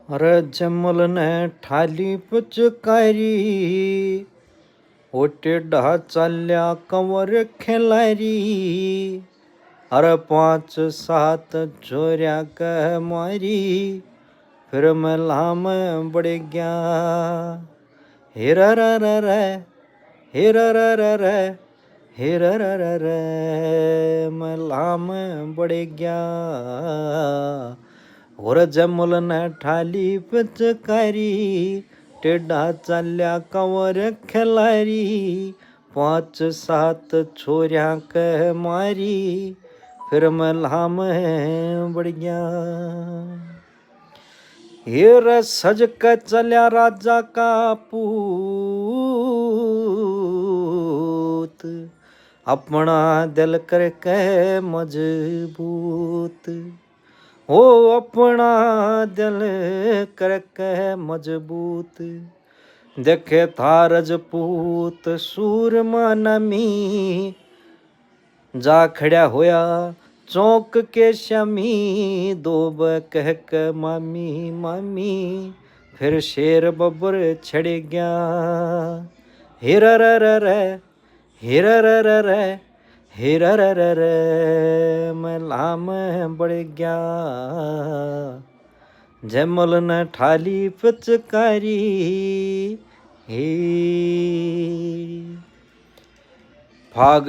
अरे जमल ने ठाली पचकारी ओटे डहा चाल्या कंवर खेलारी। अरे 5-7 छोरिया कह मारी फिर मला में बढ़ गया। हेरा रा रा रे हेरा रा रा रे हेरा रा रा रे मला में बढ़ गया। और जमल ने ठाली पचकारी टेढ़ा चाल्या कंवर खेलारी। 5-7 छोरिया कह मारी फिर मला में बढ़ गया। हेर सज के चल्या राजा का पूत अपना दिल करके मजबूत। हो अपना दिल करके मजबूत देखे था रजपूत सूरमा नमी। जा खड़ा होया चौक के शमी दोब कह के मामी मामी फिर शेर बब्बर छड़ गया। हेरा रे रे रे हेरा रे रे रे हेरा रे रे रे मला में बढ़ गया। जमल न ठाली पचकारी हे। फाग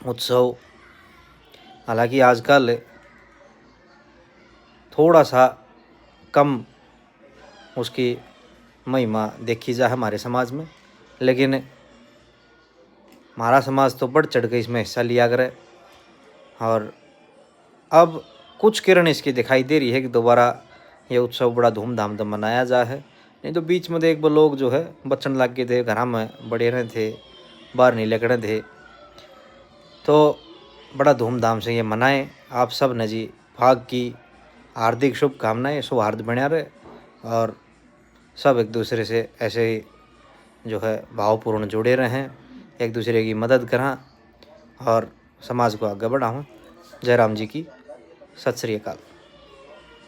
उत्सव हालांकि आजकल थोड़ा सा कम उसकी महिमा देखी जा हमारे समाज में, लेकिन हमारा समाज तो बढ़ चढ़ के इसमें हिस्सा लिया करे। और अब कुछ किरण इसकी दिखाई दे रही है कि दोबारा ये उत्सव बड़ा धूमधाम से मनाया जा है। नहीं तो बीच में एक बार लोग जो है बचन लग गए थे, घर में बड़े रहे थे, बाहर नहीं निकले थे। तो बड़ा धूमधाम से ये मनाएं। आप सब ने जी फाग की हार्दिक शुभकामनाएं। सौहार्द बना रहे और सब एक दूसरे से ऐसे ही जो है भावपूर्ण जुड़े रहें, एक दूसरे की मदद करें और समाज को आगे बढ़ाएं। जय राम जी की सत श्री अकाल।